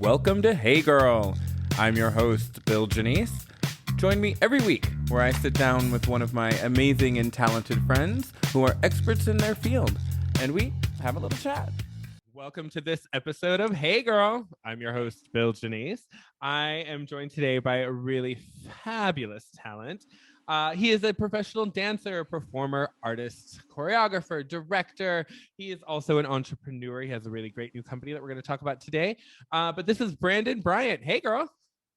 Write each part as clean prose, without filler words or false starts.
Welcome to Hey Gurl. I'm your host, Bill Janice. Join me every week where I sit down with one of my amazing and talented friends who are experts in their field, and we have a little chat. Welcome to this episode of Hey Gurl. I'm your host, Bill Janice. I am joined today by a really fabulous talent. He is a professional dancer, performer, artist, choreographer, director. He is also an entrepreneur. He has a really great new company that we're going to talk about today. But this is Brandon Bryant. Hey, girl.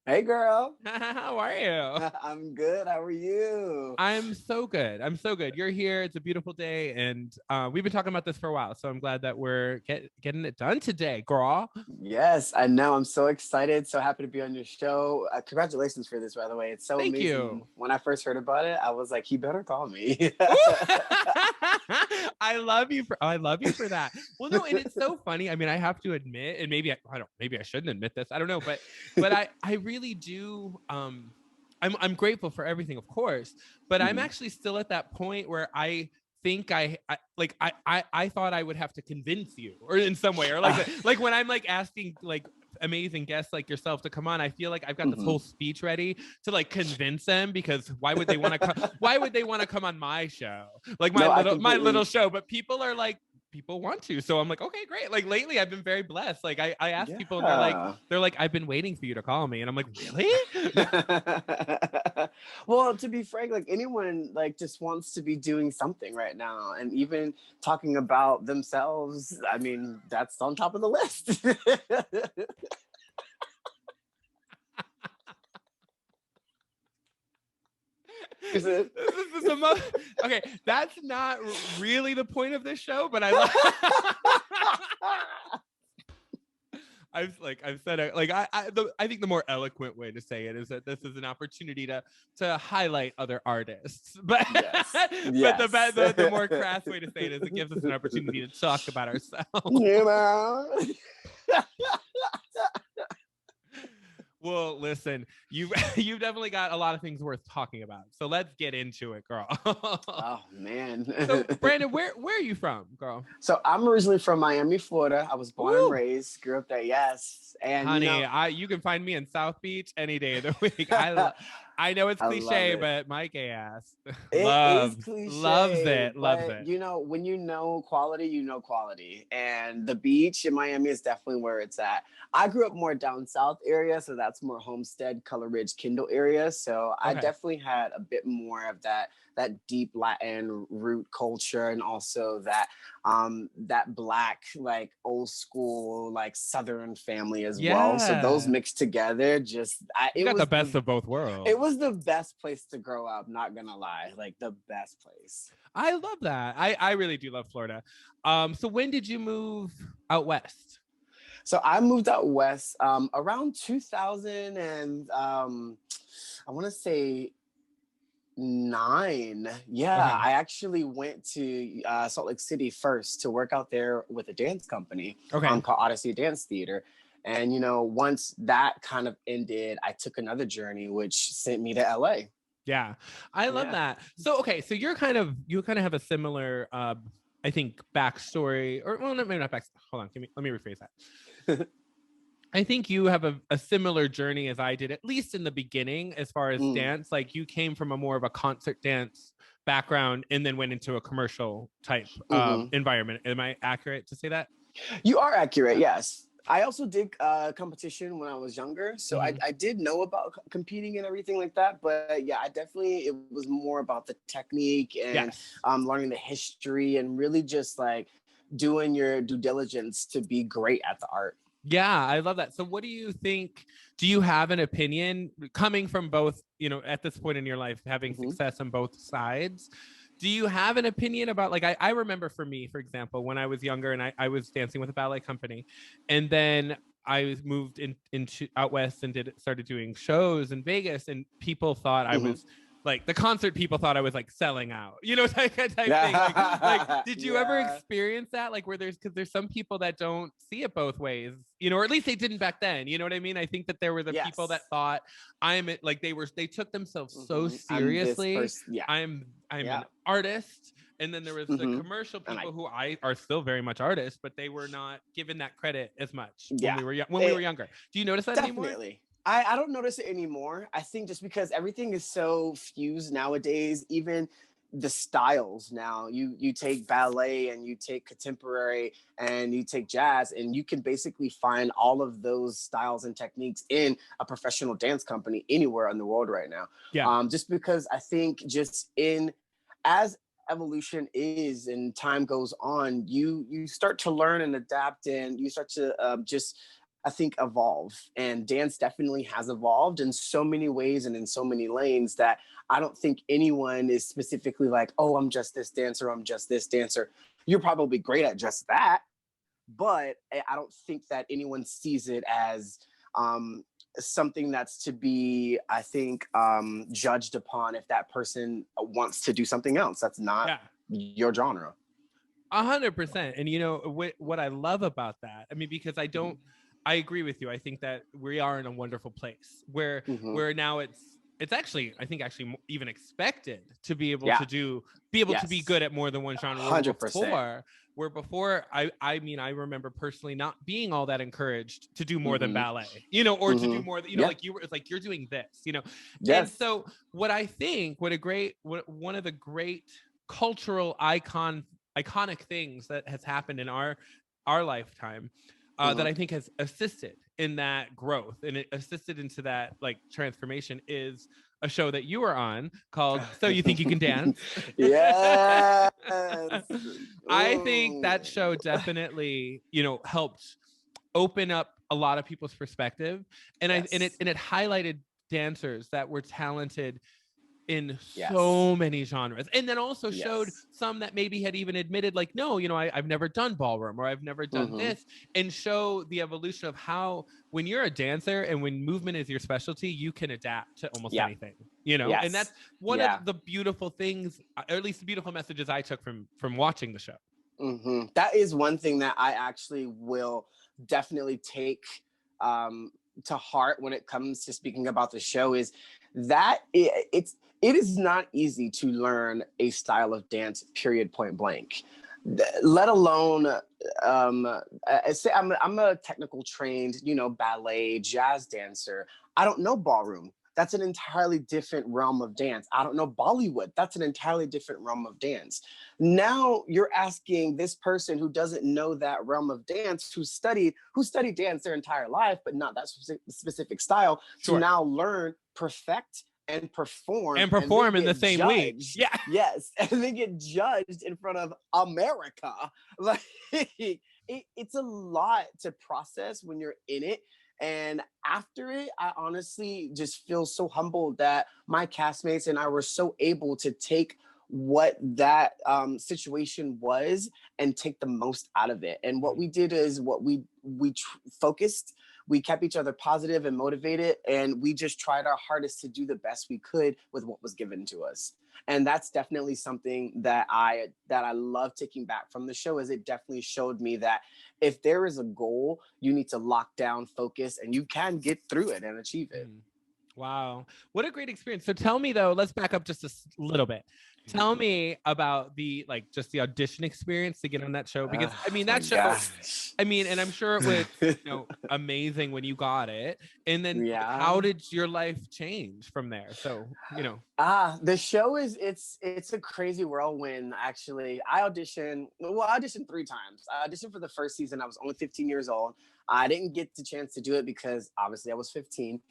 Hey, girl. How are you? I'm good. How are you? I'm so good. You're here. It's a beautiful day. And we've been talking about this for a while. So I'm glad that we're getting it done today, girl. Yes, I know. I'm so excited. So happy to be on your show. Congratulations for this, by the way. It's so Thank amazing. You. When I first heard about it, I was like, he better call me. I love you for that. Well, no, and it's so funny. I mean, I have to admit, and maybe I shouldn't admit this. I don't know, but I really do. I'm grateful for everything, of course, but I'm actually still at that point where I think I thought I would have to convince you, or in some way, or like when I'm like asking like amazing guests like yourself to come on, I feel like I've got this whole speech ready to like convince them, because why would they want to come? Why would they want to come on my show, like my little show? But people are like, people want to, so I'm like, okay, great. Like lately I've been very blessed. Like I ask people and they're like I've been waiting for you to call me, and I'm like, really? Well, to be frank, like anyone like just wants to be doing something right now, and even talking about themselves, I mean, that's on top of the list. This is the most okay. That's not really the point of this show, but I love. I've said it. Like I think the more eloquent way to say it is that this is an opportunity to highlight other artists. But but the more crass way to say it is it gives us an opportunity to talk about ourselves. You know. Well, listen, you've definitely got a lot of things worth talking about. So let's get into it, girl. Oh man. So Brandon, where are you from, girl? So I'm originally from Miami, Florida. I was born and raised, grew up there. Yes. And honey, you can find me in South Beach any day of the week. I know it's cliche, but my gay ass loves it. You know, when you know quality, you know quality. And the beach in Miami is definitely where it's at. I grew up more down south area, so that's more Homestead, Color Ridge, Kendall area. So I definitely had a bit more of that deep Latin root culture, and also that Black, like old school, like Southern family as well. So those mixed together, it was the best of both worlds. It was the best place to grow up, not gonna lie, like the best place. I love that. I really do love Florida. So when did you move out west? So I moved out west around 2000 and I want to say 9. I actually went to Salt Lake City first to work out there with a dance company called Odyssey Dance Theater. And, you know, once that kind of ended, I took another journey, which sent me to LA. Yeah, I love that. So, okay, so you kind of have a similar, I think, backstory, or well, maybe not backstory. Hold on, let me rephrase that. I think you have a similar journey as I did, at least in the beginning, as far as dance. Like you came from a more of a concert dance background and then went into a commercial type environment. Am I accurate to say that? You are accurate, yes. I also did competition when I was younger. So I did know about competing and everything like that. But yeah, it was more about the technique and learning the history and really just like doing your due diligence to be great at the art. Yeah, I love that. So what do you think? Do you have an opinion coming from both, you know, at this point in your life, having success on both sides? Do you have an opinion about, like, I remember for me, for example, when I was younger and I was dancing with a ballet company, and then I moved into out west and started doing shows in Vegas, and people thought I was like the concert people thought I was like selling out, you know, type thing. Like, did you ever experience that? Like, where because there's some people that don't see it both ways, you know, or at least they didn't back then. You know what I mean? I think that there were the people that thought they took themselves so seriously. I'm an artist. And then there was the commercial people who are still very much artists, but they were not given that credit as much when we were younger. Do you notice that anymore? Definitely. I don't notice it anymore. I think just because everything is so fused nowadays, even the styles now, you take ballet and you take contemporary and you take jazz, and you can basically find all of those styles and techniques in a professional dance company anywhere in the world right now. Yeah. Just because I think as evolution is and time goes on, you start to learn and adapt, and you start to I think evolve, and dance definitely has evolved in so many ways and in so many lanes that I don't think anyone is specifically like, oh, I'm just this dancer, I'm just this dancer. You're probably great at just that, but I don't think that anyone sees it as something that's to be, I think, judged upon if that person wants to do something else that's not your genre. 100%. And you know what I love about that, I mean, because I agree with you. I think that we are in a wonderful place where now it's actually, I think actually even expected to be able to be good at more than one genre. 100%. Where before, I mean, I remember personally not being all that encouraged to do more than ballet, you know, or to do more, you know, like you're doing this, you know. And so what I think, one of the great cultural iconic things that has happened in our lifetime, that I think has assisted in that growth and it assisted into that like transformation, is a show that you were on called So You Think You Can Dance? Yes. I think that show definitely, you know, helped open up a lot of people's perspective, and it highlighted dancers that were talented in so many genres, and then also showed some that maybe had even admitted like, no, you know, I've never done ballroom or I've never done this, and show the evolution of how when you're a dancer and when movement is your specialty, you can adapt to almost anything, you know. And that's one of the beautiful things, or at least the beautiful messages I took from watching the show. That is one thing that I actually will definitely take to heart when it comes to speaking about the show, is that it is not easy to learn a style of dance, period, point blank, let alone say I'm a technical trained, you know, ballet, jazz dancer. I don't know ballroom. That's an entirely different realm of dance. I don't know Bollywood. That's an entirely different realm of dance. Now you're asking this person who doesn't know that realm of dance, who studied dance their entire life, but not that specific style, to now learn, perfect, and perform in the same week. Yeah. Yes. And they get judged in front of America. Like it's a lot to process when you're in it. And after it, I honestly just feel so humbled that my castmates and I were so able to take what that situation was and take the most out of it. And what we did is we focused, we kept each other positive and motivated, and we just tried our hardest to do the best we could with what was given to us. And that's definitely something that I love taking back from the show, is it definitely showed me that if there is a goal, you need to lock down, focus, and you can get through it and achieve it. Wow. What a great experience. So tell me though, let's back up just a little bit. Tell me about the audition experience to get on that show, because I mean, that show, gosh. I mean, and I'm sure it was, you know, amazing when you got it. And then how did your life change from there? So, you know. The show it's a crazy whirlwind, actually. I auditioned 3 times. I auditioned for the first season. I was only 15 years old. I didn't get the chance to do it because obviously I was 15.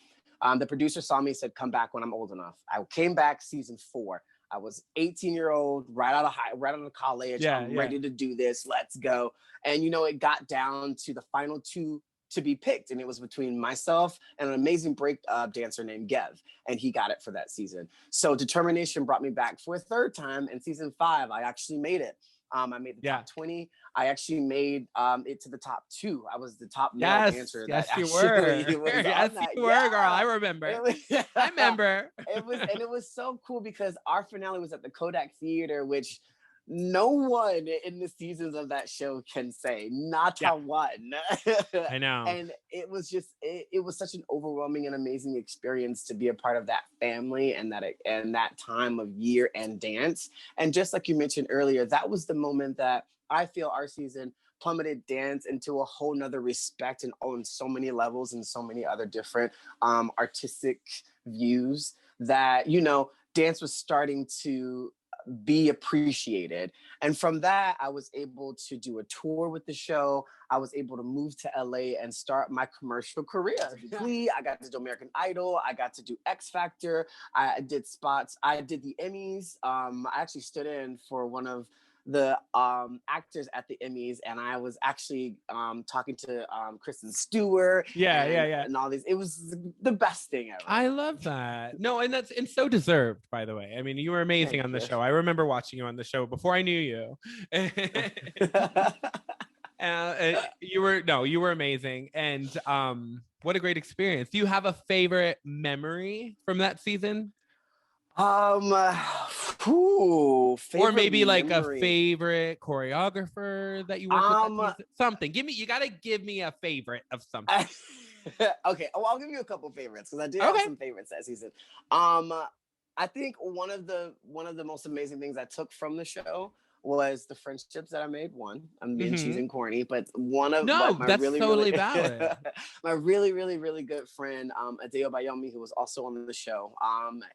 The producer saw me, said, come back when I'm old enough. I came back season 4. I was 18-year-old, right out of college. I'm ready to do this. Let's go. And, you know, it got down to the final 2 to be picked. And it was between myself and an amazing break dancer named Gev. And he got it for that season. So determination brought me back for a 3rd time. And season 5, I actually made it. I made the top 20. I actually made it to the top 2. I was the top male dancer that you actually were. was Yes, on that. you were, girl. I remember. I remember. It was so cool because our finale was at the Kodak Theater, which no one in the seasons of that show can say, not a one. I know. And it was just, it was such an overwhelming and amazing experience to be a part of that family and that time of year and dance. And just like you mentioned earlier, that was the moment that I feel our season plummeted dance into a whole nother respect and on so many levels and so many other different artistic views that, you know, dance was starting to be appreciated. And from that, I was able to do a tour with the show. I was able to move to LA and start my commercial career. Glee, I got to do American Idol. I got to do X Factor. I did spots. I did the Emmys. I actually stood in for one of the actors at the Emmys, and I was actually talking to Kristen Stewart and all these. It was the best thing ever. I love that. No, and so deserved, by the way. I mean, you were amazing on the show. I remember watching you on the show before I knew you. You were amazing. And what a great experience. Do you have a favorite memory from that season? Or maybe like a favorite choreographer that you worked with. Something. You gotta give me a favorite of something. Okay, well, I'll give you a couple favorites because I did have some favorites that season. I think one of the most amazing things I took from the show was the friendships that I made. I'm being cheesy and corny, but one of my really valid. My really, really, really good friend, Adeo Bayomi, who was also on the show.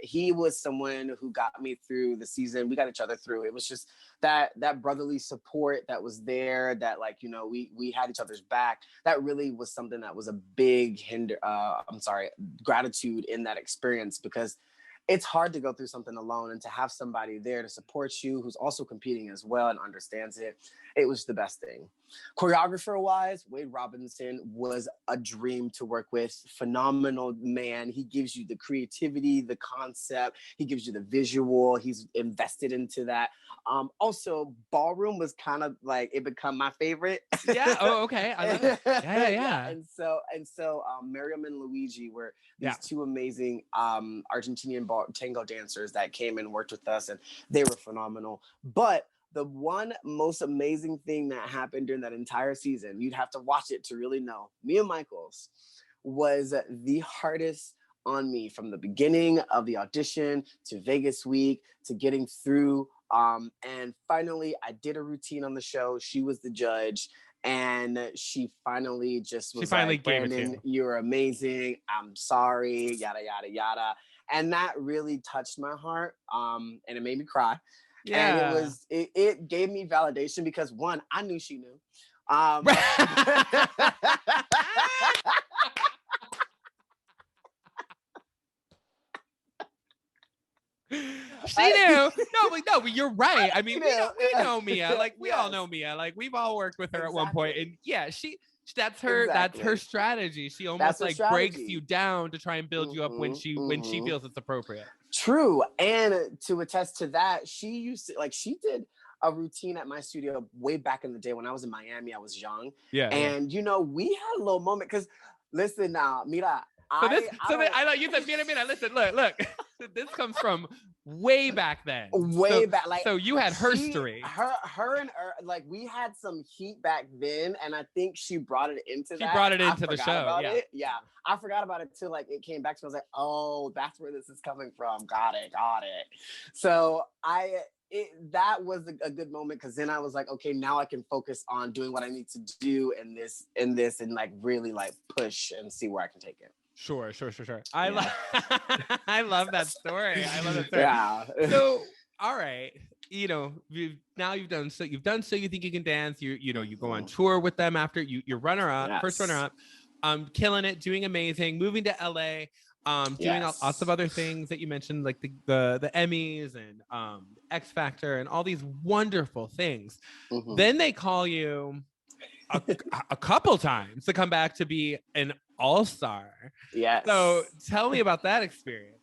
He was someone who got me through the season. We got each other through. It was just that brotherly support that was there, that, like, you know, we had each other's back. That really was something that was a big gratitude in that experience, because it's hard to go through something alone, and to have somebody there to support you who's also competing as well and understands it. It was the best thing. Choreographer wise, Wade Robinson was a dream to work with. Phenomenal man. He gives you the creativity, the concept. He gives you the visual. He's invested into that. Also, ballroom was kind of like, it become my favorite. Yeah. Oh, okay. I love it. Yeah. And so Miriam and Luigi were these two amazing Argentinian tango dancers that came and worked with us, and they were phenomenal. But the one most amazing thing that happened during that entire season, you'd have to watch it to really know, Mia Michaels was the hardest on me from the beginning of the audition to Vegas week to getting through. And finally, I did a routine on the show. She was the judge. And she finally just was like, Brandon, you're amazing. I'm sorry, yada, yada, yada. And that really touched my heart. And it made me cry. Yeah. And it gave me validation because, one, I knew she knew. She knew. No, but you're right. I mean, we know Mia. Like, we all know Mia. Like, we've all worked with her at one point. And yeah, that's her strategy. She almost like breaks you down to try and build you up when she feels it's appropriate. True. And to attest to that, she did a routine at my studio way back in the day when I was in Miami. I was young. Yeah. And you know, we had a little moment because, listen now, Mira. I like you said, Mira, listen, look. This comes from way back then. Back. Like, so you had herstory. Her and her, like, we had some heat back then, and I think she brought it into that. She brought it into the show. Yeah. I forgot about it till, like, it came back to me. I was like, oh, that's where this is coming from. Got it. So that was a good moment, because then I was like, okay, now I can focus on doing what I need to do in this and like really like push and see where I can take it. Sure. I love that story. Yeah. So, all right. You know, you've done so you think you can dance. You go on tour with them after you're runner-up, first runner-up, killing it, doing amazing, moving to LA, doing lots of other things that you mentioned, like the Emmys and X Factor and all these wonderful things. Mm-hmm. Then they call you a couple times to come back to be an all-star. Yes. So tell me about that experience.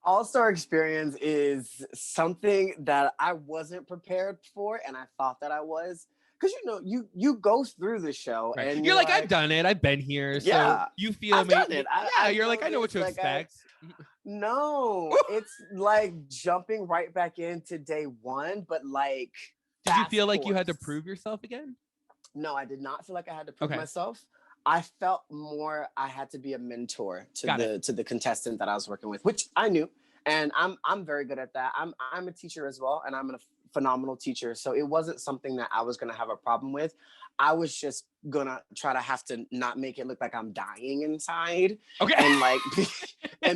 All-Star experience is something that I wasn't prepared for, and I thought that I was. Because you go through the show Right. and You're you're like, I've like, done it. I've been here. So yeah, you feel I've done it. yeah, I you're know like, I know what this. to Like expect. no, it's like jumping right back into day one, but like Did you fast feel like you had to course. prove yourself again? No, I did not feel like I had to prove Okay. myself. I felt more I had to be a mentor to Got it. to the contestant that I was working with, which I knew, and I'm very good at that. I'm a teacher as well, and I'm a phenomenal teacher. So it wasn't something that I was gonna have a problem with. I was just gonna try to have to not make it look like I'm dying inside, Okay. and like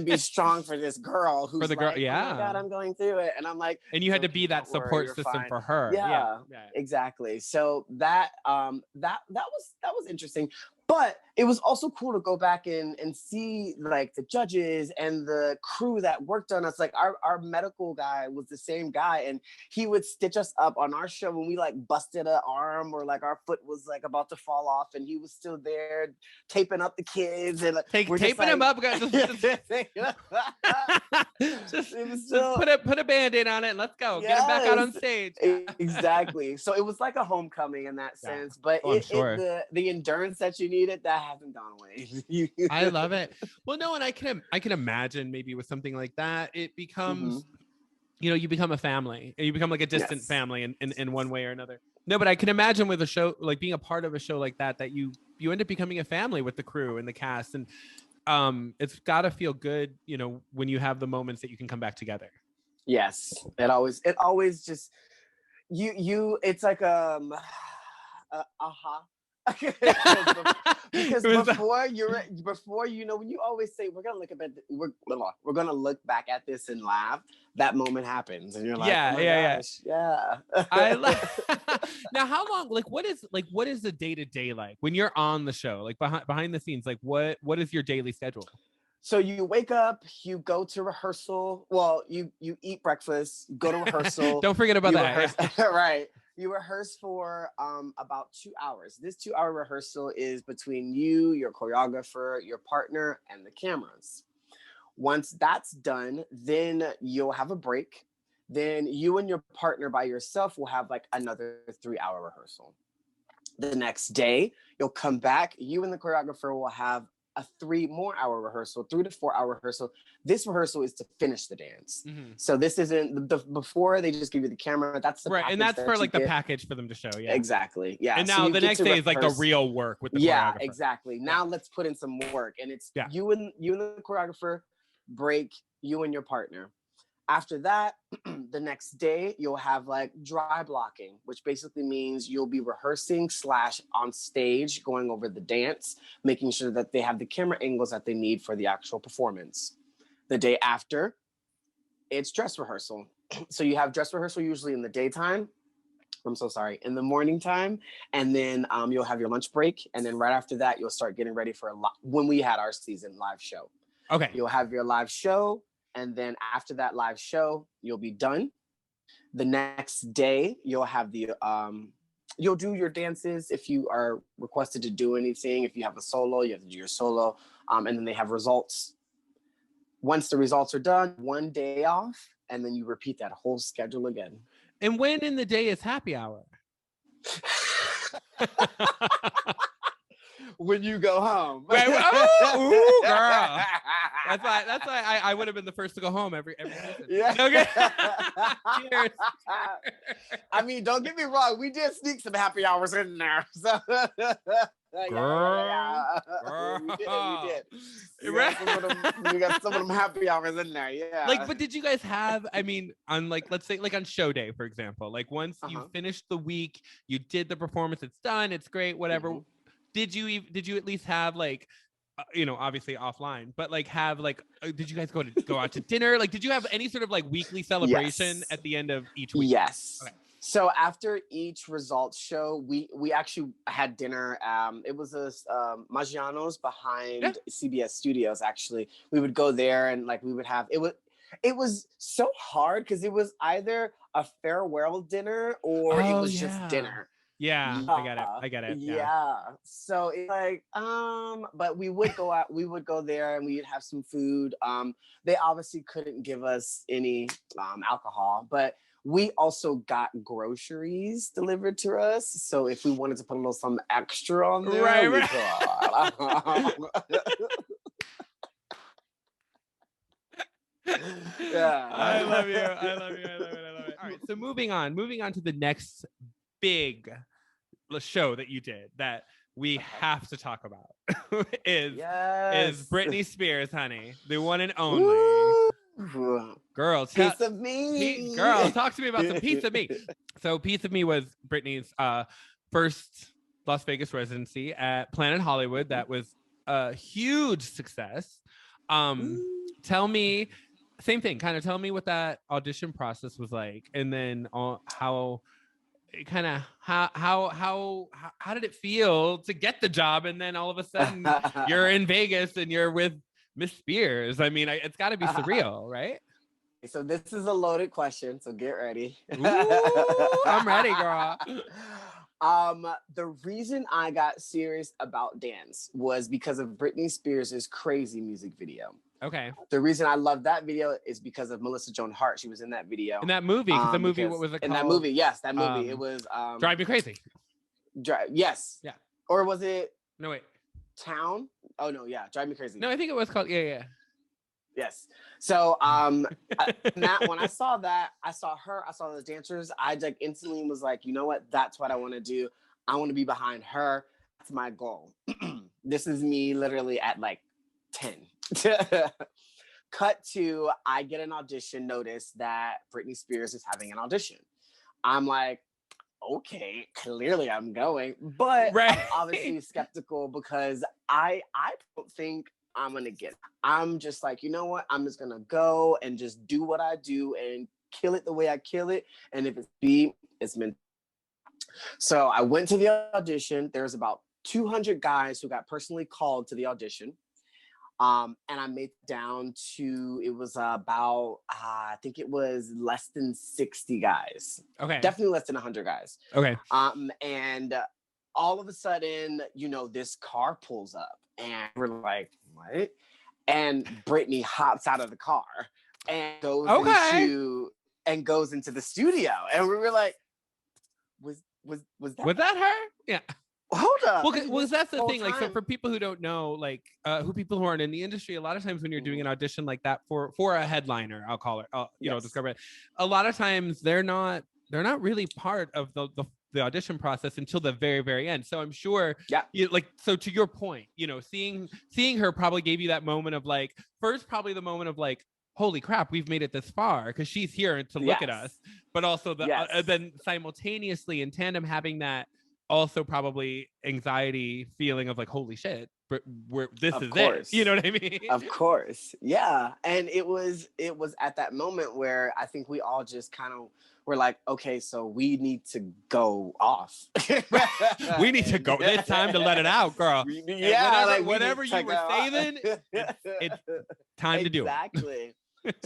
be strong for this girl who's For the girl, like, yeah. oh my god, I'm going through it, and I'm like, And you had to okay, be that don't worry, support you're system fine. for her. Yeah, exactly. So that was interesting. But it was also cool to go back and see like the judges and the crew that worked on us. Like our medical guy was the same guy, and he would stitch us up on our show when we like busted an arm or like our foot was like about to fall off, and he was still there taping up the kids and like, taping him up. Just put a band-aid on it and let's go. Yes. Get him back out on stage. Exactly. So it was like a homecoming in that sense, but the endurance that you needed, that hasn't gone away. I love it. Well, no, and I can imagine maybe with something like that, it becomes, you become a family, and you become like a distant family in one way or another. No, but I can imagine with a show, like being a part of a show like that you end up becoming a family with the crew and the cast, and it's got to feel good, when you have the moments that you can come back together. Yes, it always just it's like because before when you always say we're gonna look back at this and laugh, that moment happens and you're like, oh my gosh, yeah. I now how long, what is the day-to-day like when you're on the show, like behind the scenes, like what is your daily schedule? So you wake up, you go to rehearsal. Well, you eat breakfast, go to rehearsal. Don't forget about that. Right. You rehearse for about 2 hours. This 2-hour rehearsal is between you, your choreographer, your partner, and the cameras. Once that's done, then you'll have a break. Then you and your partner by yourself will have like another 3-hour rehearsal. The next day, you'll come back. You and the choreographer will have a 3 more hour rehearsal, 3 to 4 hour rehearsal. This rehearsal is to finish the dance. Mm-hmm. So this isn't before they just give you the camera. That's the right, and that's for like the package for them to show. Yeah, exactly. Yeah, and now the next day is like the real work with the choreographer. Exactly. Now let's put in some work, and it's you and the choreographer break, you and your partner. After that, the next day, you'll have like dry blocking, which basically means you'll be rehearsing / on stage, going over the dance, making sure that they have the camera angles that they need for the actual performance. The day after, it's dress rehearsal. So you have dress rehearsal usually in the daytime. I'm so sorry, in the morning time. And then you'll have your lunch break. And then right after that, you'll start getting ready for when we had our season live show. Okay. You'll have your live show. And then after that live show, you'll be done. The next day, you'll have you'll do your dances if you are requested to do anything. If you have a solo, you have to do your solo. And then they have results. Once the results are done, 1 day off, and then you repeat that whole schedule again. And when in the day is happy hour? When you go home. Right. Ooh, girl. That's why I would have been the first to go home every season. Yeah. Okay. Cheers. I mean, don't get me wrong. We did sneak some happy hours in there. So girl. We did. We got some of them happy hours in there. Yeah. Like, but did you guys have, I mean, on like, let's say like on show day, for example, like once you finished the week, you did the performance, it's done, it's great, whatever. Mm-hmm. Did you at least have like, obviously offline, but like have like, did you guys go out to dinner? Like, did you have any sort of like weekly celebration at the end of each week? Yes. Okay. So after each results show, we actually had dinner. It was a Maggiano's behind CBS Studios. Actually, we would go there and like we would have it was so hard because it was either a farewell dinner or it was just dinner. Yeah, Yeah, I get it. Yeah. yeah. So it's like, but we would go out, we would go there and we'd have some food. They obviously couldn't give us any alcohol, but we also got groceries delivered to us. So if we wanted to put a little something extra on there, Right, we right. could. Yeah. I love you. I love you. I love it. I love it. All right. So moving on to the next big show that you did that we have to talk about is Britney Spears, honey, the one and only. Woo. Girl, Piece of me. Girl, talk to me about some Piece of Me. So Piece of Me was Britney's first Las Vegas residency at Planet Hollywood. That was a huge success. Tell me, same thing, kind of tell me what that audition process was like, and then how did it feel to get the job, and then all of a sudden you're in Vegas and you're with Miss Spears. I mean, it's got to be surreal, right? So this is a loaded question, so get ready. Ooh, I'm ready, girl. The reason I got serious about dance was because of Britney Spears' Crazy music video. Okay. The reason I love that video is because of Melissa Joan Hart. She was in that video. In that movie, the movie, what was it called? In that movie, yes, that movie. It was Drive Me Crazy. Yes. Yeah. Or was it? No, wait. Town? Oh no, yeah, Drive Me Crazy. No, I think it was called. Yeah. Yes. So when I saw that, I saw her, I saw those dancers, I like instantly was like, you know what? That's what I want to do. I want to be behind her. That's my goal. This is me literally at like 10. Cut to, I get an audition notice that Britney Spears is having an audition. I'm like, okay, clearly I'm going, but I'm obviously skeptical because I don't think I'm gonna get it. I'm just like, you know what? I'm just gonna go and just do what I do and kill it the way I kill it. And if it's B, it's meant. So I went to the audition. There's about 200 guys who got personally called to the audition. And I made it down to, it was about, I think it was less than 60 guys. Okay. Definitely less than 100 guys. Okay. And all of a sudden, you know, this car pulls up and we're like, what? And Britney hops out of the car and goes into the studio. And we were like, was that her? Yeah. Hold up. Well, that's the thing. Like, so for people who don't know, like, people who aren't in the industry, a lot of times when you're doing an audition like that for a headliner, I'll call it, describe it. A lot of times they're not really part of the audition process until the very, very end. So I'm sure, so to your point, you know, seeing her probably gave you that moment of like, first probably the moment of like, holy crap, we've made it this far because she's here to look at us, but also then simultaneously in tandem having that also probably anxiety feeling of like, holy shit, this is it. You know what I mean? Of course. Yeah. And it was at that moment where I think we all just kind of were like, okay, so we need to go off. We need to go. It's time to let it out, girl. Yeah. Whatever you were saving, it's time to do it. Exactly.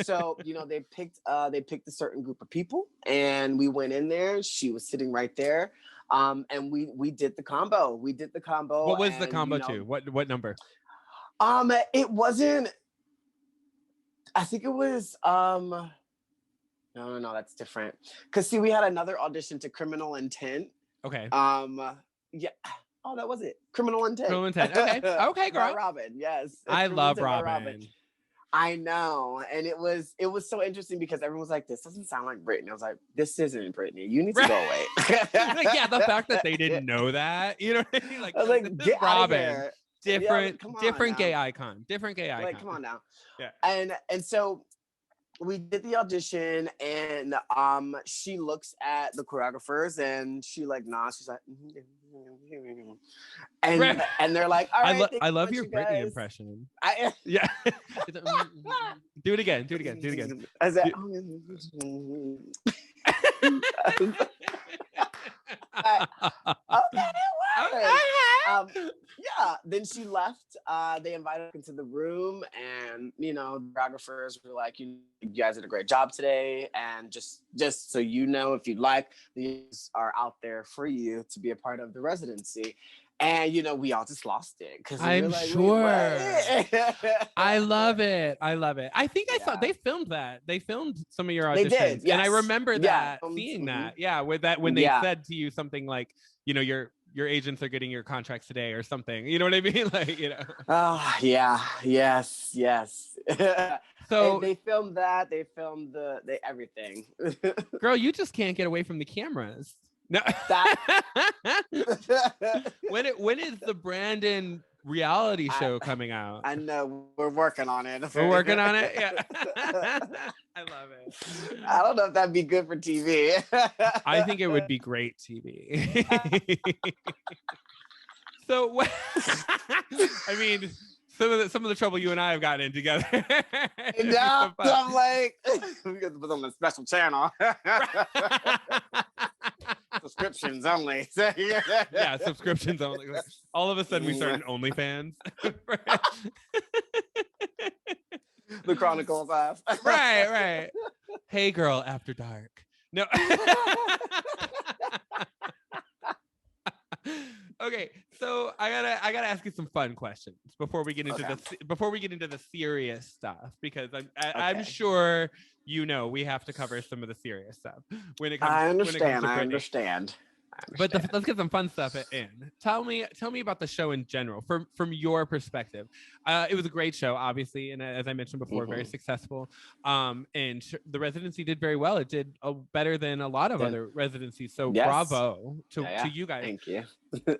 So, you know, they picked a certain group of people and we went in there. She was sitting right there. And we did the combo. What was the combo to? What number? It wasn't, I think it was, no, that's different. Cause see, we had another audition to Criminal Intent. Okay. Yeah. Oh, that was it. Criminal Intent. Okay, girl. Robin. Yes. I love Robin. I know. And it was so interesting because everyone was like, this doesn't sound like Britney. I was like, this isn't Britney. You need to go away. Yeah, the fact that they didn't know that, you know what I mean? Like, I was like, get Robin. Different gay icon. Like, come on now. Yeah. And so we did the audition and she looks at the choreographers and she like nods. She's like, and they're like, all right. I love your Britney impression. Yeah. Do it again. I said, Like, okay, it works. Okay. Yeah, then she left. They invited her into the room, and the choreographers were like, you guys did a great job today, and just so you know, if you'd like, these are out there for you to be a part of the residency. And we all just lost it because we I'm were like, sure. wait, what? I love it. I love it. I think I saw Yeah. they filmed that. They filmed some of your auditions. They did, And I yes. remember Yeah. that, seeing that. Yeah, with that when they Yeah. said to you something like, your agents are getting your contracts today or something. You know what I mean? Like, Oh, yeah. Yes. So they filmed that. They filmed everything. girl, you just can't get away from the cameras. No. When is the Brandon reality show coming out? I know, we're working on it. We're working on it. Yeah. I love it. I don't know if that'd be good for TV. I think it would be great TV. So I mean, some of the trouble you and I have gotten in together. No, I'm like, we got to put on a special channel. Subscriptions only. Yeah, subscriptions only. All of a sudden we start an OnlyFans. The Chronicles ass. Right. Hey girl, after dark. No. Okay, so I gotta ask you some fun questions before we get into the serious stuff, because I'm sure we have to cover some of the serious stuff when it comes. I understand. To I Britney. understand. But let's get some fun stuff in. Tell me about the show in general, from your perspective. It was a great show, obviously, and as I mentioned before, very successful. And the residency did very well. It did better than a lot of other residencies. So bravo to you guys. Thank you.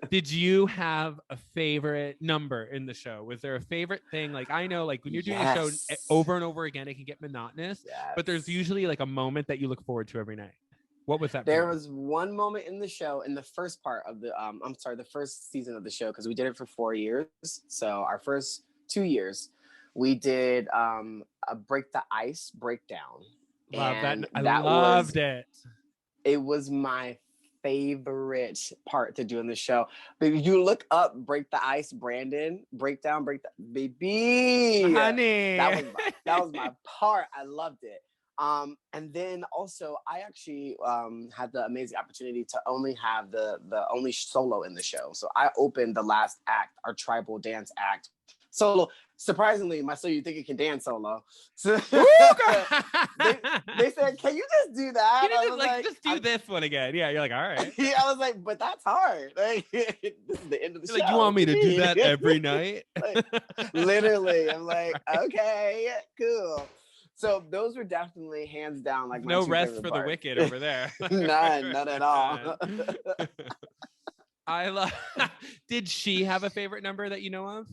Did you have a favorite number in the show? Was there a favorite thing? Like, I know, like when you're doing a show over and over again, it can get monotonous. But there's usually like a moment that you look forward to every night. What was that? There was one moment in the show, in the first part of the the first season of the show, because we did it for 4 years. So our first 2 years, we did a break the ice breakdown. Love that. I loved it. It was my favorite part to do in the show. But if you look up break the ice Brandon breakdown, baby, honey, that was my part. I loved it. And then also I actually had the amazing opportunity to only have the only solo in the show. So I opened the last act, our tribal dance act, solo. Surprisingly, my So You Think You Can Dance solo. So they said, can you just do that? I was just do this one again. Yeah, you're like, all right. Yeah, I was like, but that's hard. Like, this is the end of the show. Like, you want me to do that every night? Literally. I'm like, okay, cool. So those were definitely hands down like no rest for the wicked over there. None at all. I love. Did she have a favorite number that you know of?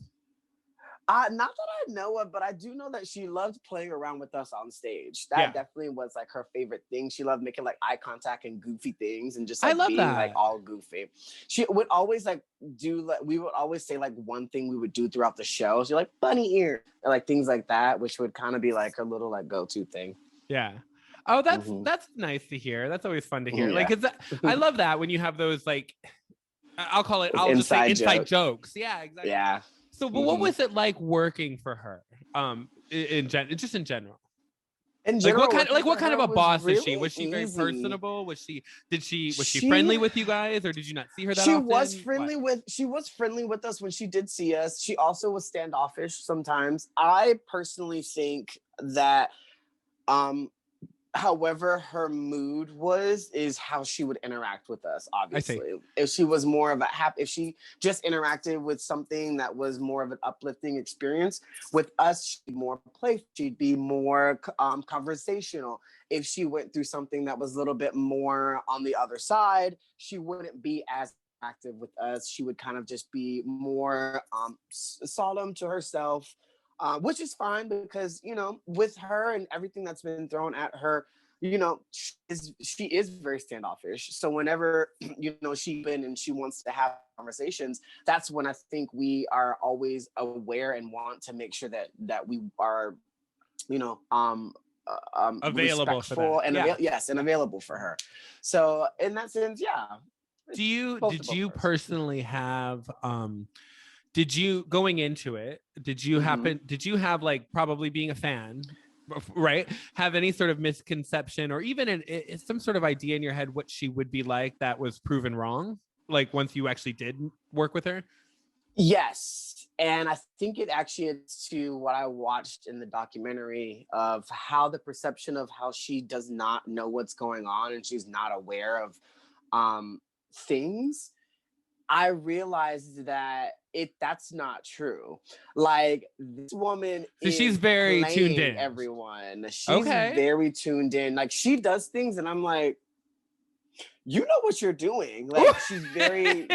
Not that I know of, but I do know that she loved playing around with us on stage. That definitely was like her favorite thing. She loved making like eye contact and goofy things and just like being like all goofy. She would always like we would always say like one thing we would do throughout the show. So like bunny ear or like things like that, which would kind of be like her little like go-to thing. Yeah. Oh, that's nice to hear. That's always fun to hear. Yeah. Like, cause I love that when you have those like, I'll just say inside jokes. Yeah, exactly. Yeah. So, but what was it like working for her? In general. In general, what kind of a boss really is she? Was she very personable? Was she friendly with you guys, or did you not see her that often? She was friendly with us when she did see us. She also was standoffish sometimes. I personally think that however her mood is how she would interact with us, obviously. If she was more of if she just interacted with something that was more of an uplifting experience with us, she'd be more playful, she'd be more conversational. If she went through something that was a little bit more on the other side, she wouldn't be as active with us. She would kind of just be more solemn to herself. Which is fine because, with her and everything that's been thrown at her, she is very standoffish. So whenever, she wants to have conversations, that's when I think we are always aware and want to make sure that we are, available for that. And available for her. So in that sense, yeah. Did you personally have did you going into it, did you have like, probably being a fan, right, have any sort of misconception or even some sort of idea in your head what she would be like that was proven wrong, like once you actually did work with her? Yes. And I think it actually is to what I watched in the documentary of how the perception of how she does not know what's going on and she's not aware of things. I realized that that's not true. Like, this woman So she's is very tuned playing in. everyone. She's Okay. very tuned in. Like, she does things and I'm like, you know what you're doing. Like, she's very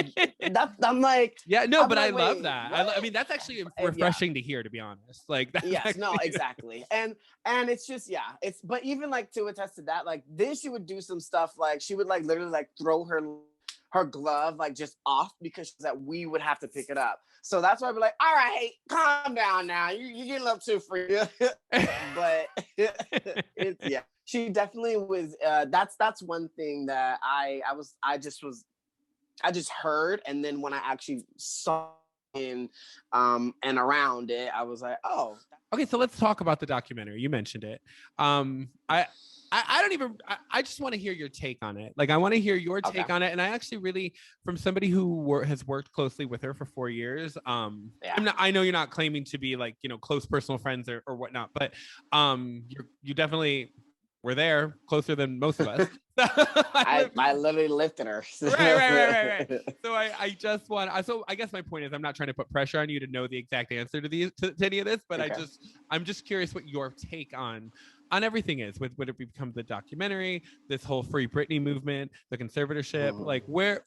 I'm like, yeah, no, I'm but like, I love wait, that. what? I mean, that's actually refreshing to hear, to be honest. Like, that's Yes, actually... no, exactly. And it's just, yeah, it's, but even like to attest to that, like then she would do some stuff, like she would like literally like throw her glove like just off because that we would have to pick it up. So that's why I'd be like, all right, calm down now. You're getting up too free. But it's, yeah, she definitely was. That's one thing that I just heard, and then when I actually saw in and around it, I was like, oh. Okay, so let's talk about the documentary. You mentioned it. I don't even. I just want to hear your take on it. Like, I want to hear your take on it. And I actually really, from somebody who has worked closely with her for 4 years. I know you're not claiming to be like, close personal friends or whatnot, but you definitely were there, closer than most of us. I literally lifted her. Right. So I just want. So I guess my point is, I'm not trying to put pressure on you to know the exact answer to any of this, but okay. I'm just curious what your take on everything is, with what it become the documentary, this whole Free Britney movement, the conservatorship. Like, where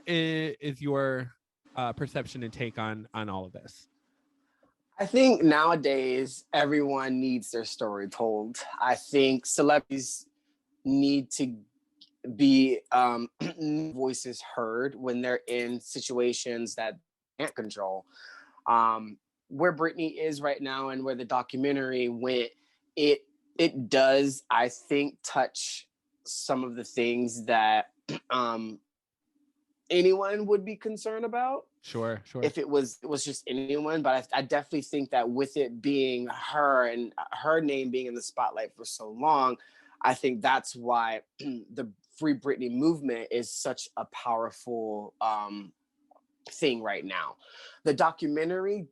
is your perception and take on all of this? I think nowadays everyone needs their story told. I think celebrities need to be voices heard when they're in situations that they can't control. Where Britney is right now and where the documentary went, it does, I think, touch some of the things that anyone would be concerned about. Sure. If it was just anyone, but I definitely think that with it being her and her name being in the spotlight for so long, I think that's why the Free Britney movement is such a powerful thing right now. The documentary,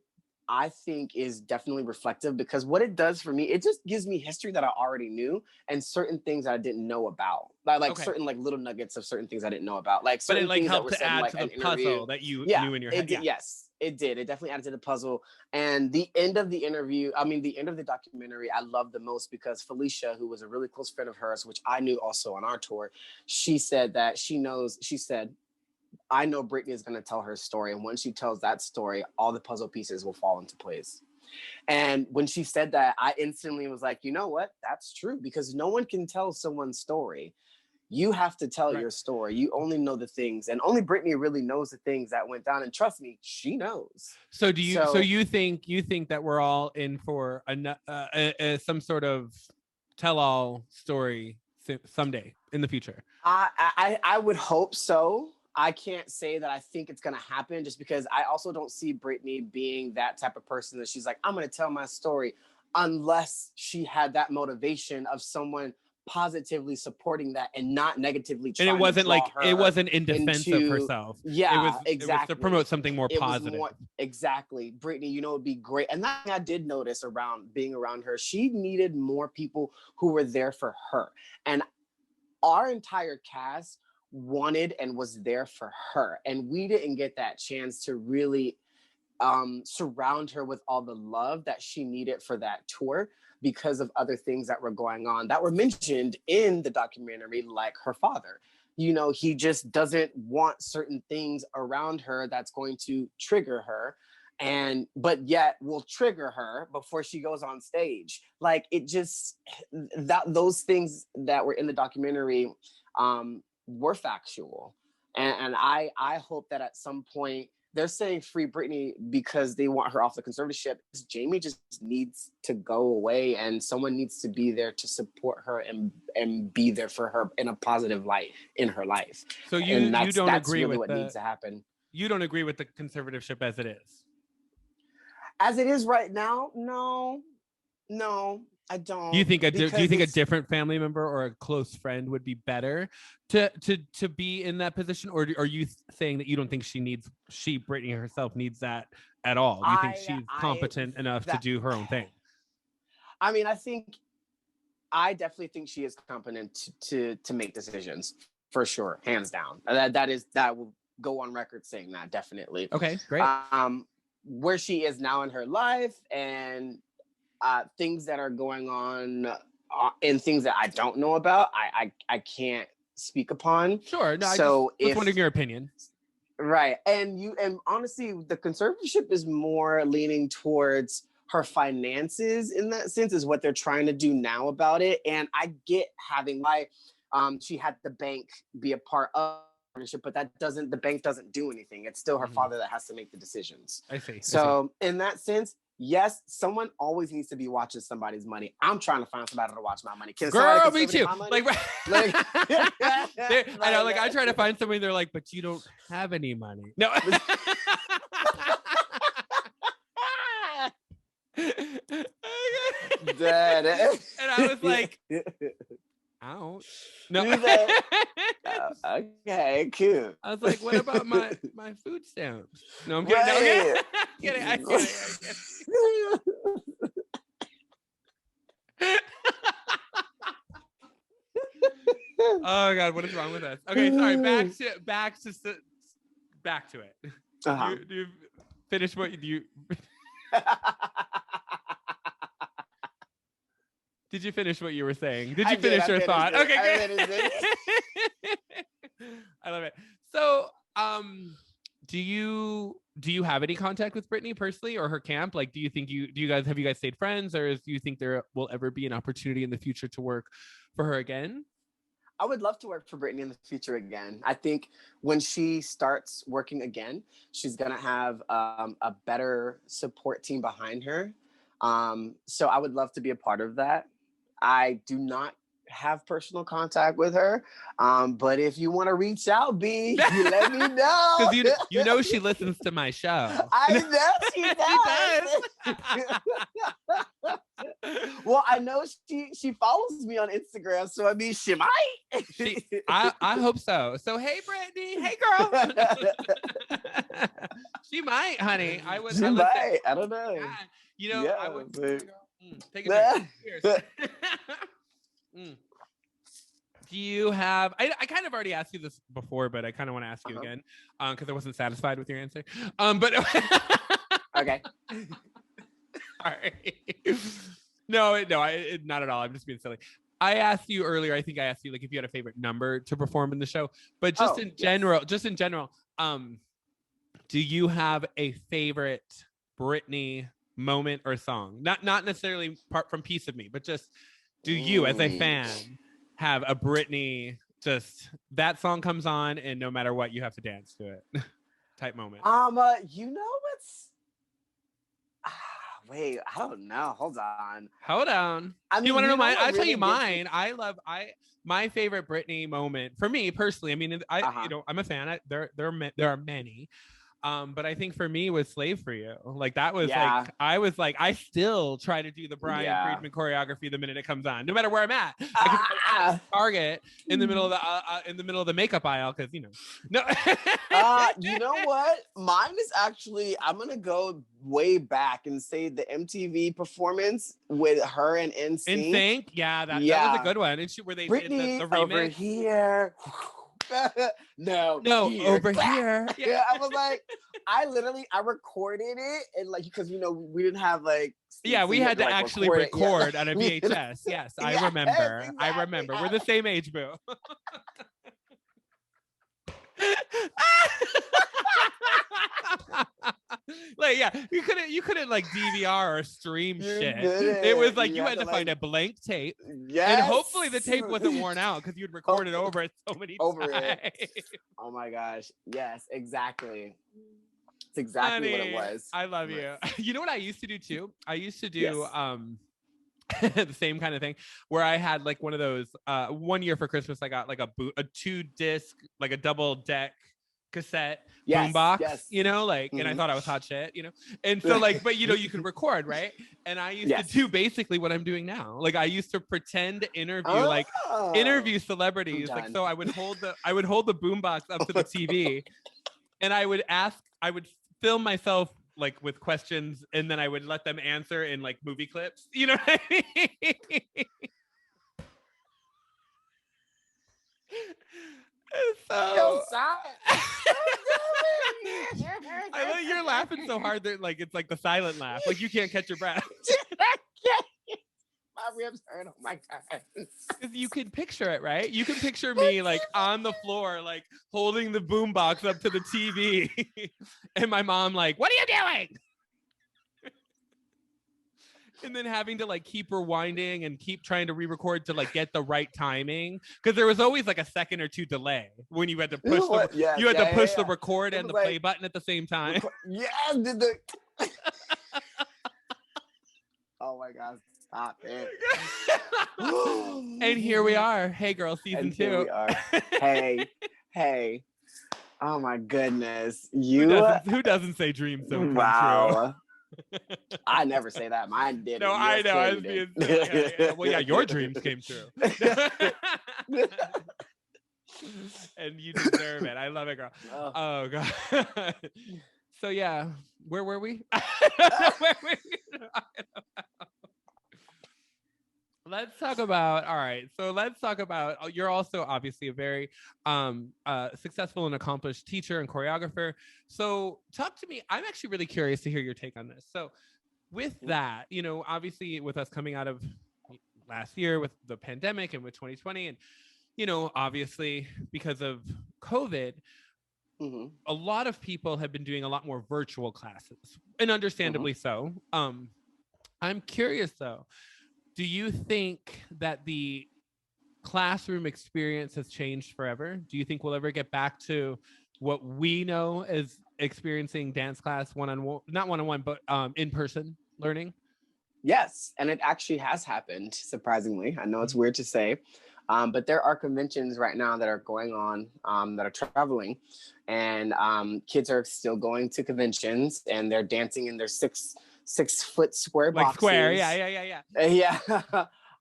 I think, is definitely reflective because what it does for me, it just gives me history that I already knew and certain things that I didn't know about. Like certain like little nuggets of certain things I didn't know about. Like certain but it things helped that were to add like to the puzzle that you knew in your head. Yes, it did. It definitely added to the puzzle. And the end of the interview, the end of the documentary, I loved the most because Felicia, who was a really close friend of hers, which I knew also on our tour, she said that she said, I know Britney is going to tell her story. And once she tells that story, all the puzzle pieces will fall into place. And when she said that, I instantly was like, you know what? That's true, because no one can tell someone's story. You have to tell your story. You only know the things, and only Britney really knows the things that went down. And trust me, she knows. So do you? So you think that we're all in for some sort of tell-all story someday in the future? I would hope so. I can't say that I think it's going to happen, just because I also don't see Britney being that type of person that she's like, I'm going to tell my story, unless she had that motivation of someone positively supporting that and not negatively trying and it wasn't to like it wasn't in defense of herself. Yeah, exactly. It was to promote something more positive. Exactly. Britney, it would be great. And that I did notice around being around her, she needed more people who were there for her. And our entire cast wanted and was there for her, and we didn't get that chance to really surround her with all the love that she needed for that tour, because of other things that were going on that were mentioned in the documentary, like her father. He just doesn't want certain things around her that's going to trigger her, but yet will trigger her before she goes on stage. Like, it just, those things that were in the documentary were factual. And I hope that at some point they're saying free Britney because they want her off the conservatorship. Jamie just needs to go away, and someone needs to be there to support her and be there for her in a positive light in her life. So you don't agree really with what needs to happen. You don't agree with the conservatorship as it is? As it is right now, no, I don't. Do you think a different family member or a close friend would be better to be in that position, or are you saying that you don't think Britney herself needs that at all? Do you think she's competent enough to do her own thing? I mean, I definitely think she is competent to make decisions for sure, hands down. That will go on record saying that, definitely. Okay, great. Where she is now in her life and things that are going on and things that I don't know about, I can't speak upon. Sure. No, so I just wondering your opinion. Right. And honestly, the conservatorship is more leaning towards her finances in that sense, is what they're trying to do now about it. And I get having she had the bank be a part of it, but the bank doesn't do anything. It's still her father that has to make the decisions. I see. So in that sense, yes, someone always needs to be watching somebody's money. I'm trying to find somebody to watch my money. Girl, me too. I know, I try to find somebody. They're like, but you don't have any money. No. Dead. And I was like, ouch. No. Okay, cool. I was like, what about my food stamps? No, I'm kidding. Right. No, I'm kidding. I get it. Oh God, what is wrong with us? Okay, sorry. Back to it. Do you finish what you? Did you finish what you were saying? Did you finish your thought? Okay, good. I love it. So, do you have any contact with Britney personally or her camp? Like, have you guys stayed friends, or do you think there will ever be an opportunity in the future to work for her again? I would love to work for Britney in the future again. I think when she starts working again, she's gonna have a better support team behind her. So I would love to be a part of that. I do not have personal contact with her, but if you want to reach out, B, you let me know. Because you know she listens to my show. I know she does. Well, I know she follows me on Instagram, so I mean, she might. I hope so. So hey, Britney, hey girl. She might, honey. She might. I don't know. God. You know, I would take a drink. Cheers. Do you have? I kind of already asked you this before, but I kind of want to ask you again because I wasn't satisfied with your answer. But okay. All right. No, not at all. I'm just being silly. I asked you earlier. I think I asked you if you had a favorite number to perform in the show, but just in general, do you have a favorite Britney moment or song? Not necessarily part from Piece of Me, but just do you as a fan have a Britney, just that song comes on and no matter what you have to dance to it type moment? You know what's wait, I don't know. Hold on. I mean, you want to know mine? I'll tell you mine. My favorite Britney moment for me personally. I mean, I'm a fan. There are many. But I think for me was Slave for You. That was I still try to do the Brian Friedman choreography the minute it comes on, no matter where I'm at. I can Target in the middle of the makeup aisle because no. You know what? Mine is actually, I'm gonna go way back and say the MTV performance with her and NSYNC. NSYNC, that was a good one. And where they Britney did the remix. Over here. No, over here. Yeah, I was like, I recorded it and because we didn't have we had to actually record on a VHS. Yes, I remember. Exactly. I remember. We're the same age, boo. You couldn't DVR or stream shit. It was you had to find a blank tape. Yes. And hopefully the tape wasn't worn out because you'd record it over it so many times. Oh my gosh. Yes, exactly. exactly what it was. I love you. You know what I used to do too? I used to do Yes. the same kind of thing where I had like one of those 1 year for Christmas I got like a 2-disc, like a double deck cassette Yes. boombox, Yes. you know, like, and I Mhm. thought I was hot shit, you know, and so like, but you know, you could record, right? And I used to Yes. do basically what I'm doing now. Like I used to pretend to Oh, interview I'm celebrities. Like, done. so I would hold the boombox up to the TV, and I would film myself like with questions, and then I would let them answer in like movie clips. You know what I mean? Yo, So stop. I know you're laughing so hard that like it's like the silent laugh, like you can't catch your breath. My ribs hurt. Oh my god. Because you can picture it, right? You can picture me like on the floor, like holding the boombox up to the TV, and my mom like, "What are you doing?" And then having to like keep rewinding and keep trying to re-record to like get the right timing, because there was always like a second or two delay when you had to push Yes, you had to push the yeah. record It and was the like, play button at the same time. yeah, oh my god, stop it. And here we are. Hey girl, season And here 2. we are. Hey. Oh my goodness. Who doesn't say dreams don't come true? Wow. I never say that. Mine did. No, I know. I was being silly. Yeah. Well, yeah, your dreams came true. And you deserve it. I love it, girl. Oh god. So yeah, where were we? Let's talk about, all right, so let's talk about, you're also obviously a very successful and accomplished teacher and choreographer. So talk to me. I'm actually really curious to hear your take on this. So with that, you know, obviously with us coming out of last year with the pandemic and with 2020, and, you know, obviously because of COVID, a lot of people have been doing a lot more virtual classes, and understandably so. I'm curious though, do you think that the classroom experience has changed forever? Do you think we'll ever get back to what we know as experiencing dance class one-on-one, not one-on-one, but in-person learning? Yes, and it actually has happened, surprisingly. I know it's weird to say, but there are conventions right now that are going on that are traveling, and kids are still going to conventions, and they're dancing in their 6 foot square like boxes. Square, yeah. Yeah.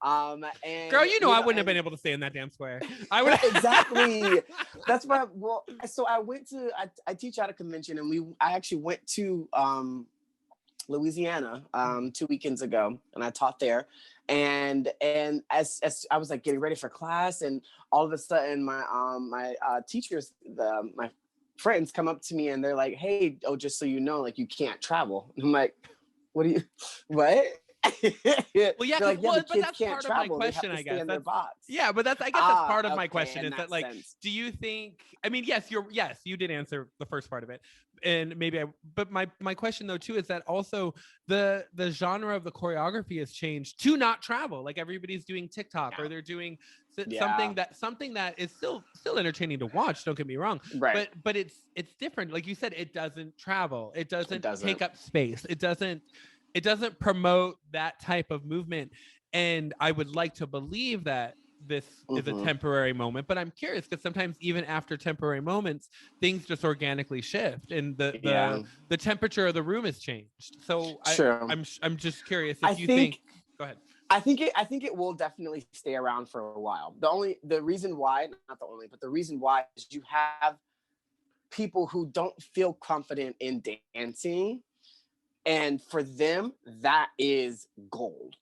And girl, you know, I wouldn't have been able to stay in that damn square. I would exactly. That's why. Well, so I went to. I teach at a convention, and I actually went to Louisiana 2 weekends ago, and I taught there. And as I was like getting ready for class, and all of a sudden my teachers, my friends come up to me, and they're like, "Hey, oh, just so you know, like you can't travel." And I'm like, "What do you? What?" Well, yeah, like, but kids that's can't part travel. of my question, I I guess. guess. In their box. Yeah, but I guess that's part of my Okay, question, is that like, sense. do you think, I mean, yes, you did answer the first part of it. And maybe but my question though too is that also the genre of the choreography has changed to not travel. Like everybody's doing TikTok, or they're doing something that is still entertaining to watch, don't get me wrong. Right. But it's different. Like you said, it doesn't travel. It doesn't take up space. It doesn't promote that type of movement. And I would like to believe that this is a temporary moment, but I'm curious because sometimes even after temporary moments, things just organically shift, and the temperature of the room has changed. So I'm just curious if you think. Go ahead. I think it will definitely stay around for a while. The reason why, not the only, but the reason why is you have people who don't feel confident in dancing, and for them that is gold.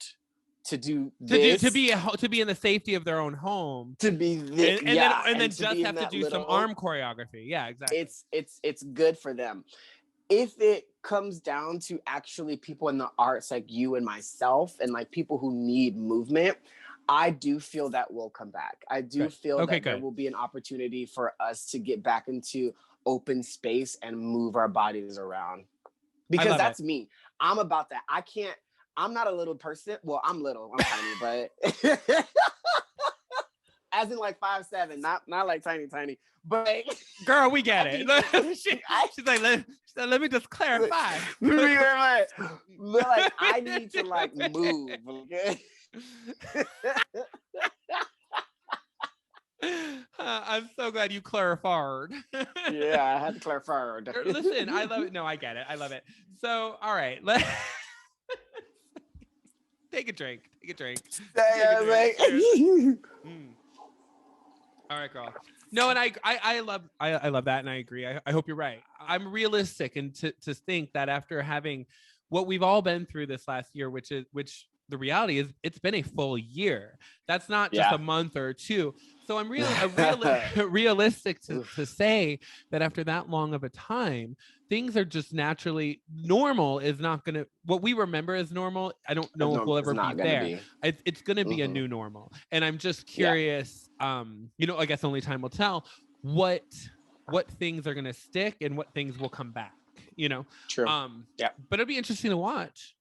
To do this, to be in the safety of their own home, to be this, and then just have to do some arm choreography. Yeah, exactly. It's good for them. If it comes down to actually people in the arts like you and myself, and like people who need movement, I do feel that will come back. I do feel that there will be an opportunity for us to get back into open space and move our bodies around. Because that's me. I'm about that. I'm not a little person. Well, I'm little. I'm tiny, but as in like 5'7", not like tiny. But girl, we get it. She's like, let me just clarify. But like, I need to like move. Okay? I'm so glad you clarified. Yeah, I had to clarify. Listen, I love it. No, I get it. I love it. So, all right, take a drink. All right, girl. No, and I love that, and I agree. I hope you're right. I'm realistic, and to think that after having what we've all been through this last year, which the reality is it's been a full year. That's not just a month or two. So I'm realistic to say that after that long of a time, things are just naturally normal is not going to, what we remember as normal, I don't know if we'll ever be there. It's going to be a new normal. And I'm just curious, I guess only time will tell what things are going to stick and what things will come back, True. But it'll be interesting to watch.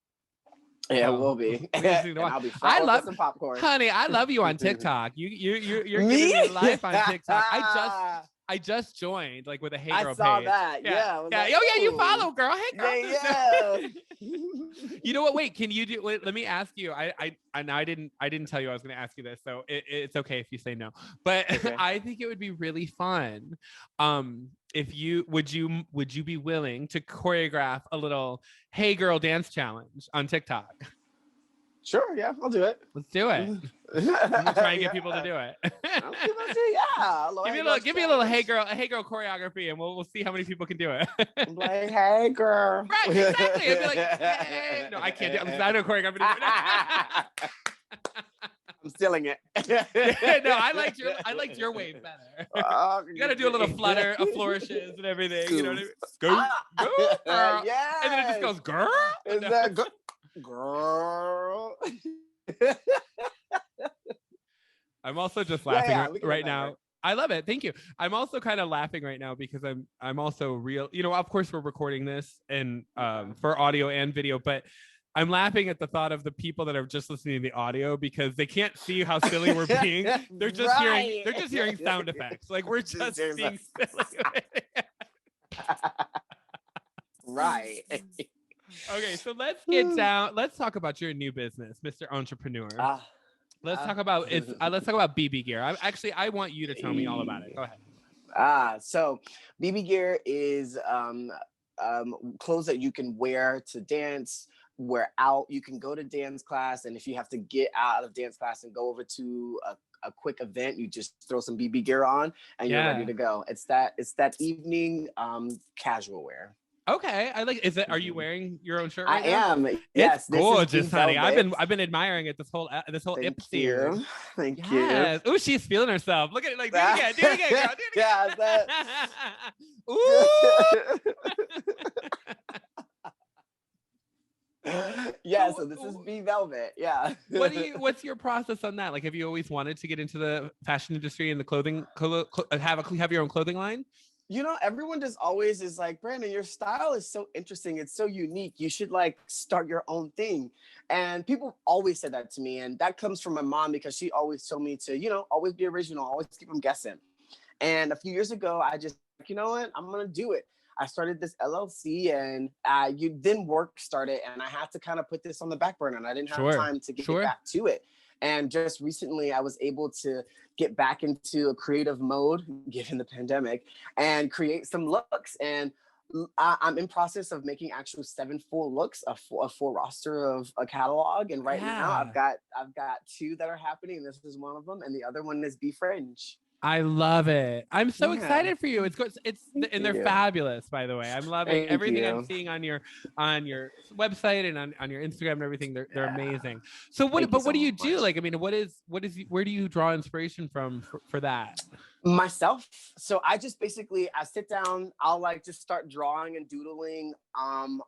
Yeah, it will be. And I'll be with some popcorn. Honey, I love you on TikTok. You're giving me life on TikTok. I just joined like with a Hey Girl page. I saw that. Yeah. Oh yeah, you follow, girl. Hey girl. Yeah. You know what? Wait, can you do? Let me ask you. I didn't tell you I was going to ask you this, so it's okay if you say no. But okay. I think it would be really fun. If you would you be willing to choreograph a little Hey Girl dance challenge on TikTok? Sure, yeah, I'll do it. Let's do it. We'll try and get people to do it. Give me a little Hey Girl choreography, and we'll see how many people can do it. I'm like, hey girl. Right, exactly. I'd be like, hey. No, I can't do it. I know choreography. I'm stealing it. No, I liked your wave better. You gotta do a little flutter, a flourishes and everything. Scoop. You know what I mean? Scoop, girl. Yeah. And then it just goes, girl. Is that girl? I'm also just laughing right now. I love it. Thank you. I'm also kind of laughing right now because I'm also real. Of course we're recording this and for audio and video, but I'm laughing at the thought of the people that are just listening to the audio because they can't see how silly we're being. They're just hearing sound effects. Like we're just being silly. Right. Okay, so let's get down. Let's talk about your new business, Mr. Entrepreneur. Let's talk about BB Gear. I want you to tell me all about it. Go ahead. So BB Gear is clothes that you can wear to dance, wear out. You can go to dance class, and if you have to get out of dance class and go over to a quick event, you just throw some BB Gear on and you're ready to go. It's that evening casual wear. Okay, I like. Is it? Are you wearing your own shirt? Right now? Am. Yes, it's gorgeous, honey. I've been admiring it this whole Thank you. Thank you. Oh, she's feeling herself. Look at it, like do it again, girl. Do it again. Ooh. Yeah, so this is B Velvet. Yeah. What's your process on that? Like, have you always wanted to get into the fashion industry and the clothing, have your own clothing line? Everyone just always is like, Brandon, your style is so interesting. It's so unique. You should like start your own thing. And people always said that to me. And that comes from my mom because she always told me to, always be original, always keep them guessing. And a few years ago, I just, you know what, I'm going to do it. I started this LLC and then work started and I had to kind of put this on the back burner and I didn't have time to get back to it. And just recently I was able to get back into a creative mode given the pandemic and create some looks. And I'm in process of making actual 7 full looks, a full roster of a catalog. And now I've got 2 that are happening. This is one of them. And the other one is Be Fringe. I love it. I'm so excited for you. It's good. And they're fabulous, by the way. I'm loving everything I'm seeing on your website and on your Instagram and everything. They're amazing. So what do you do? Like, I mean, where do you draw inspiration from for that? Myself. So I just basically, I sit down, I'll like just start drawing and doodling on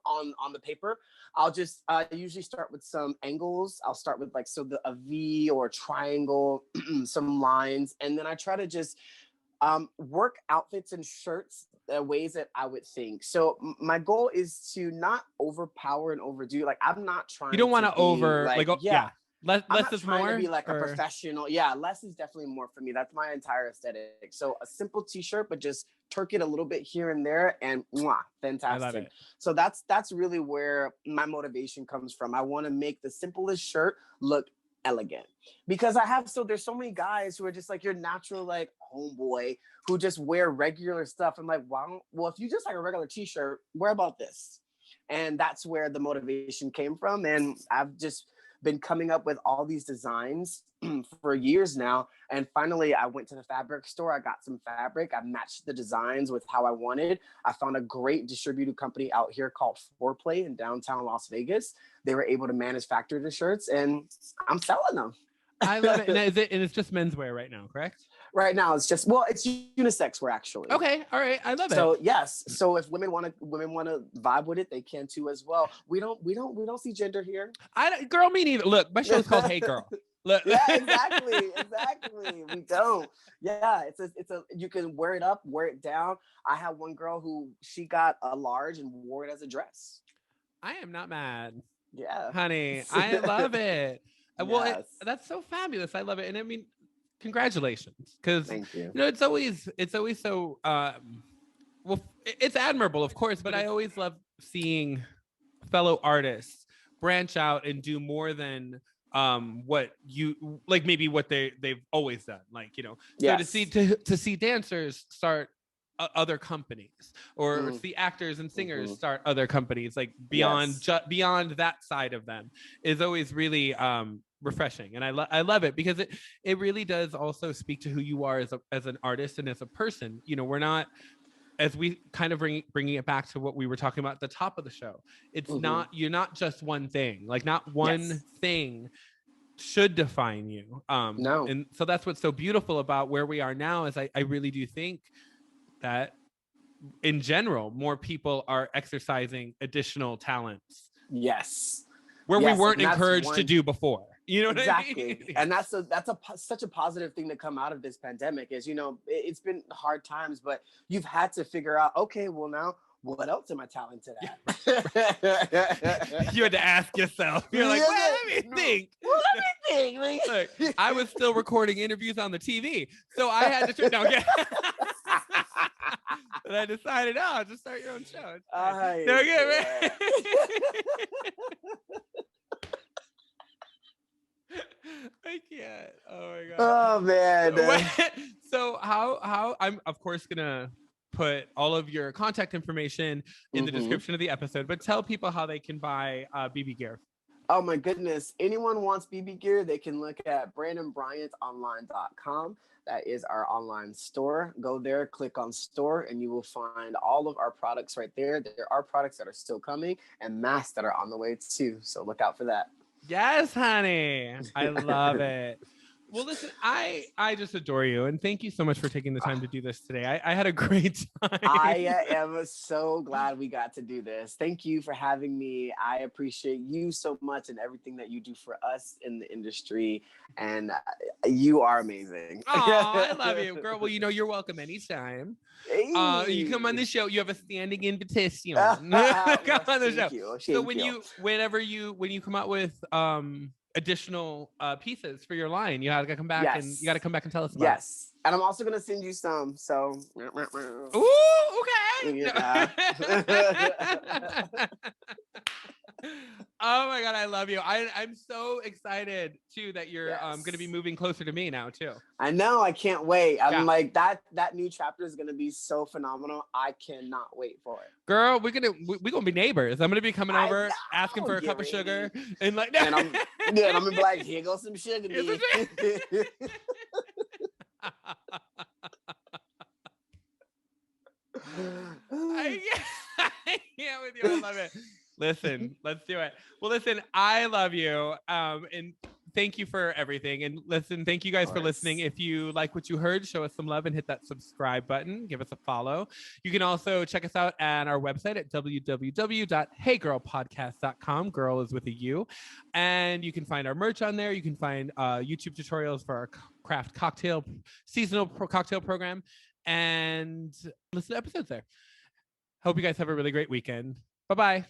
the paper. I'll just usually start with some angles. I'll start with like, a V or a triangle, some lines. And then I try to just work outfits and shirts ways that I would think. So my goal is to not overpower and overdo. Like I'm not trying. You don't want to over Less I'm not is trying more to be like a professional. Yeah, less is definitely more for me. That's my entire aesthetic. So a simple t-shirt, but just turk it a little bit here and there, and mwah, fantastic. I love it. So that's really where my motivation comes from. I want to make the simplest shirt look elegant, because there's so many guys who are just like your natural like homeboy who just wear regular stuff. I'm like, wow, well, if you just like a regular t-shirt, wear about this. And that's where the motivation came from. And I've just been coming up with all these designs for years now. And finally, I went to the fabric store. I got some fabric. I matched the designs with how I wanted. I found a great distributed company out here called Foreplay in downtown Las Vegas. They were able to manufacture the shirts, and I'm selling them. I love it. And it's just menswear right now, correct? Right now, it's unisex wear, actually. Okay, all right, I love it. So yes, so if women want to vibe with it, they can too as well. We don't see gender here. Girl, me neither. Look, my show's called Hey Girl. Look. Yeah, exactly. We don't. Yeah, it's a you can wear it up, wear it down. I have one girl who she got a large and wore it as a dress. I am not mad. Yeah, honey, I love it. Yes. Well, that's so fabulous. I love it, and I mean, congratulations, because you know it's always so well, it's admirable, of course, but I always love seeing fellow artists branch out and do more than what you like, maybe what they've always done, like, you know. Yes. So to see dancers start other companies, or see actors and singers start other companies, like beyond beyond that side of them, is always really refreshing. And I love it, because it really does also speak to who you are as an artist and as a person. You know, we're not, as we kind of bringing it back to what we were talking about at the top of the show, it's not, you're not just one thing, like not one thing should define you. No. And so that's what's so beautiful about where we are now, is I really do think that in general, more people are exercising additional talents. Yes. Where we weren't encouraged to do before. You know what exactly. I mean? And that's such a positive thing to come out of this pandemic, is, you know, it's been hard times, but you've had to figure out, okay, well, now what else am I talented at? You had to ask yourself. You're like, well, let me think. Well, let me think. Look, I was still recording interviews on the TV, so I had to and I decided, just start your own show. I can't. Oh my god. Oh man. So how I'm of course gonna put all of your contact information in the description of the episode, but tell people how they can buy BB gear. Oh my goodness. Anyone wants BB gear, they can look at BrandonBryantOnline.com. That is our online store. Go there, click on store, and you will find all of our products right there. There are products that are still coming and masks that are on the way too. So look out for that. Yes, honey. I love it. Well, listen, I just adore you, and thank you so much for taking the time to do this today. I had a great time. I am so glad we got to do this. Thank you for having me. I appreciate you so much and everything that you do for us in the industry, and you are amazing. Oh, I love you, girl. Well, you know, you're welcome anytime. Hey. You come on the show. You have a standing invitation. Come on the show. So when you come out with additional pieces for your line, you gotta come back and tell us about it. And I'm also gonna send you some. So ooh, okay. Yeah. Oh my god, I love you. I'm so excited too that you're gonna be moving closer to me now too. I know, I can't wait. I'm like that new chapter is gonna be so phenomenal. I cannot wait for it. Girl, we're gonna be neighbors. I'm gonna be coming over, asking for a cup of sugar, and like and I'm gonna be like, here goes some sugar. I can't with you. I love it. Listen, let's do it. Well, listen, I love you. And thank you for everything. And listen, thank you guys for listening. If you like what you heard, show us some love and hit that subscribe button. Give us a follow. You can also check us out at our website at www.heygirlpodcast.com. Girl is with a U. And you can find our merch on there. You can find YouTube tutorials for our craft seasonal cocktail program, and listen to episodes there. Hope you guys have a really great weekend. Bye-bye.